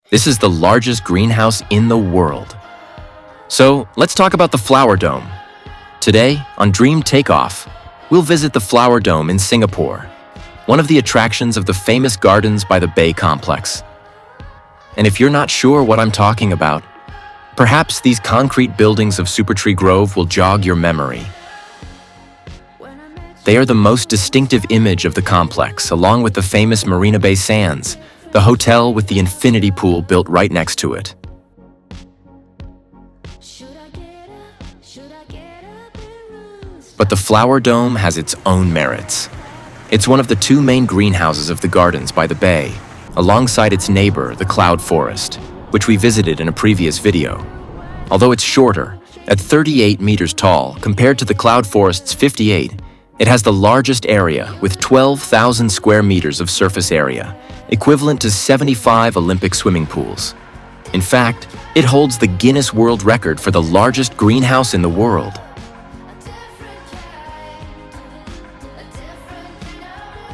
This is the largest greenhouse in the world. So let's talk about the Flower Dome. Today, on Dream Takeoff, we'll visit the Flower Dome in Singapore, one of the attractions of the famous Gardens by the Bay complex. And if you're not sure what I'm talking about, perhaps these concrete buildings of Supertree Grove will jog your memory. They are the most distinctive image of the complex, along with the famous Marina Bay Sands, the hotel with the infinity pool built right next to it. But the Flower Dome has its own merits. It's one of the two main greenhouses of the Gardens by the Bay, alongside its neighbor, the Cloud Forest, which we visited in a previous video. Although it's shorter, at 38 meters tall, compared to the Cloud Forest's 58, it has the largest area with 12,000 square meters of surface area, equivalent to 75 Olympic swimming pools. In fact, it holds the Guinness World Record for the largest greenhouse in the world.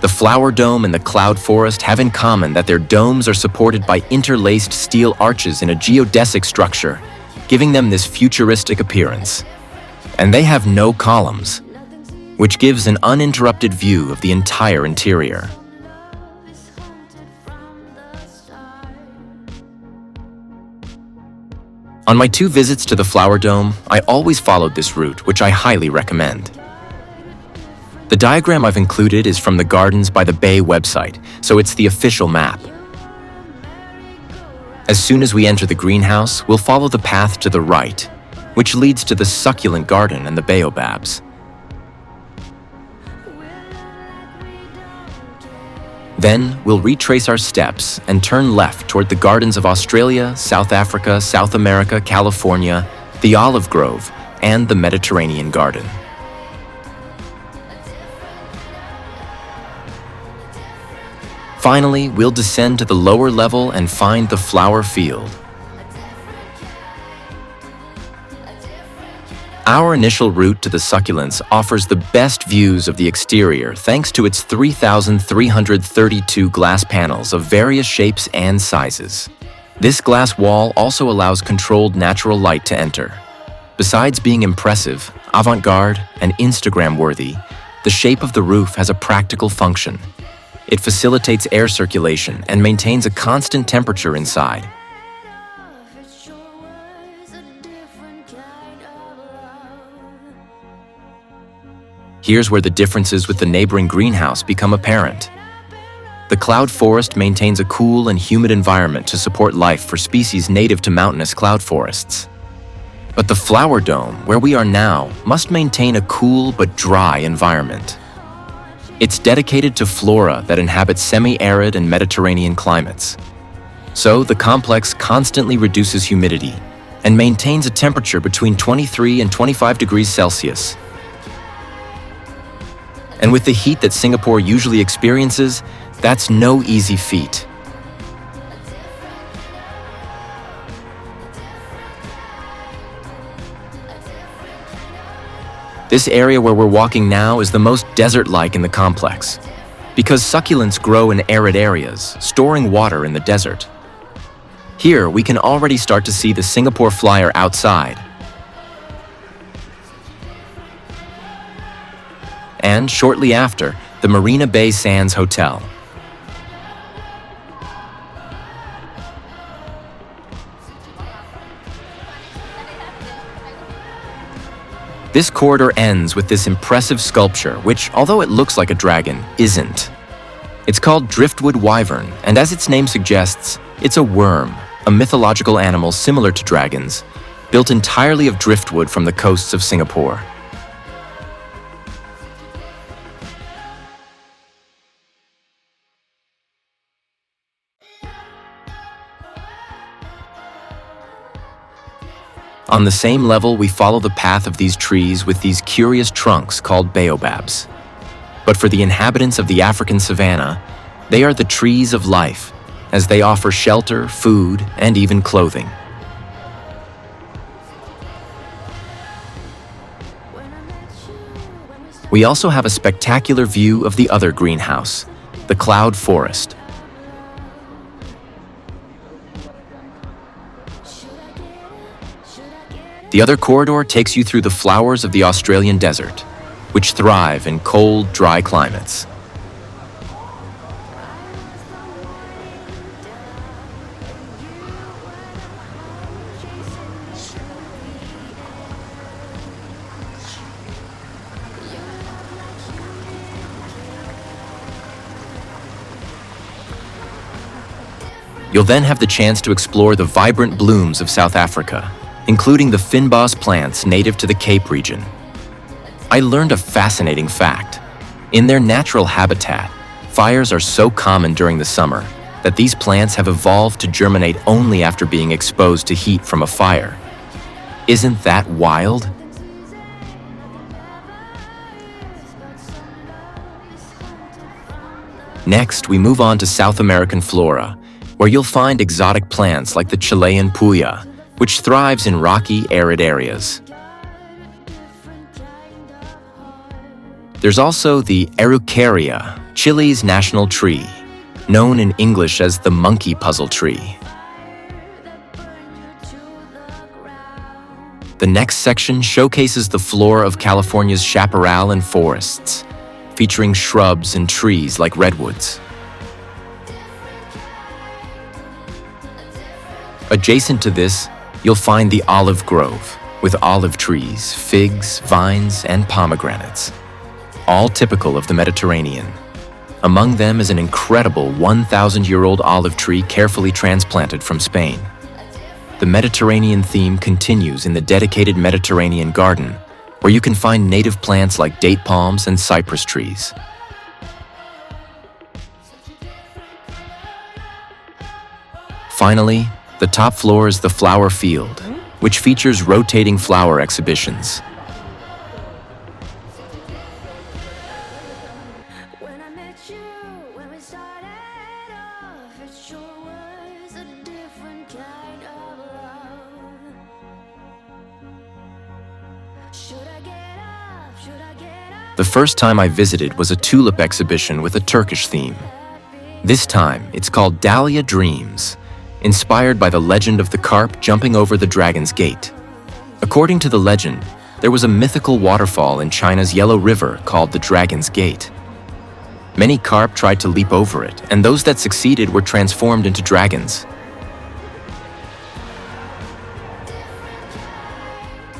The Flower Dome and the Cloud Forest have in common that their domes are supported by interlaced steel arches in a geodesic structure, giving them this futuristic appearance. And they have no columns, which gives an uninterrupted view of the entire interior. On my 2 visits to the Flower Dome, I always followed this route, which I highly recommend. The diagram I've included is from the Gardens by the Bay website, so it's the official map. As soon as we enter the greenhouse, we'll follow the path to the right, which leads to the Succulent Garden and the baobabs. Then, we'll retrace our steps and turn left toward the Gardens of Australia, South Africa, South America, California, the Olive Grove, and the Mediterranean Garden. Finally, we'll descend to the lower level and find the flower field. Our initial route to the Succulents offers the best views of the exterior thanks to its 3,332 glass panels of various shapes and sizes. This glass wall also allows controlled natural light to enter. Besides being impressive, avant-garde, and Instagram-worthy, the shape of the roof has a practical function. It facilitates air circulation and maintains a constant temperature inside. Here's where the differences with the neighboring greenhouse become apparent. The Cloud Forest maintains a cool and humid environment to support life for species native to mountainous cloud forests. But the Flower Dome, where we are now, must maintain a cool but dry environment. It's dedicated to flora that inhabit semi-arid and Mediterranean climates. So the complex constantly reduces humidity and maintains a temperature between 23 and 25 degrees Celsius. And with the heat that Singapore usually experiences, that's no easy feat. This area where we're walking now is the most desert-like in the complex, because succulents grow in arid areas, storing water in the desert. Here, we can already start to see the Singapore Flyer outside. And shortly after, the Marina Bay Sands Hotel. This corridor ends with this impressive sculpture, which, although it looks like a dragon, isn't. It's called Driftwood Wyvern, and as its name suggests, it's a worm, a mythological animal similar to dragons, built entirely of driftwood from the coasts of Singapore. On the same level, we follow the path of these trees with these curious trunks called baobabs. But for the inhabitants of the African savanna, they are the trees of life, as they offer shelter, food, and even clothing. We also have a spectacular view of the other greenhouse, the Cloud Forest. The other corridor takes you through the flowers of the Australian desert, which thrive in cold, dry climates. You'll then have the chance to explore the vibrant blooms of South Africa, including the fynbos plants native to the Cape region. I learned a fascinating fact. In their natural habitat, fires are so common during the summer that these plants have evolved to germinate only after being exposed to heat from a fire. Isn't that wild? Next, we move on to South American flora, where you'll find exotic plants like the Chilean puya, which thrives in rocky, arid areas. There's also the Araucaria, Chile's national tree, known in English as the monkey puzzle tree. The next section showcases the flora of California's chaparral and forests, featuring shrubs and trees like redwoods. Adjacent to this, you'll find the olive grove, with olive trees, figs, vines, and pomegranates, all typical of the Mediterranean. Among them is an incredible 1,000-year-old olive tree carefully transplanted from Spain. The Mediterranean theme continues in the dedicated Mediterranean garden, where you can find native plants like date palms and cypress trees. Finally, the top floor is the flower field, which features rotating flower exhibitions. The first time I visited was a tulip exhibition with a Turkish theme. This time, it's called Dahlia Dreams, inspired by the legend of the carp jumping over the Dragon's Gate. According to the legend, there was a mythical waterfall in China's Yellow River called the Dragon's Gate. Many carp tried to leap over it, and those that succeeded were transformed into dragons.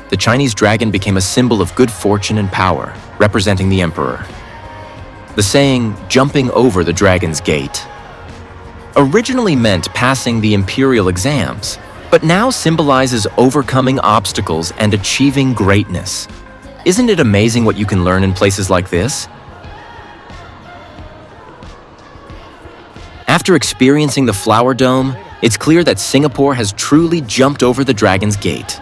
The Chinese dragon became a symbol of good fortune and power, representing the emperor. The saying, "jumping over the Dragon's Gate," originally meant passing the imperial exams, but now symbolizes overcoming obstacles and achieving greatness. Isn't it amazing what you can learn in places like this? After experiencing the Flower Dome, it's clear that Singapore has truly jumped over the Dragon's Gate.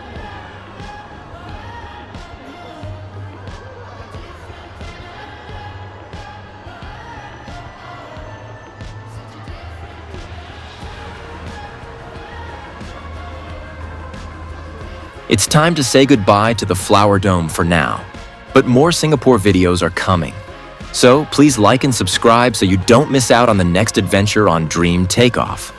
It's time to say goodbye to the Flower Dome for now, but more Singapore videos are coming. So please like and subscribe so you don't miss out on the next adventure on Dream Takeoff.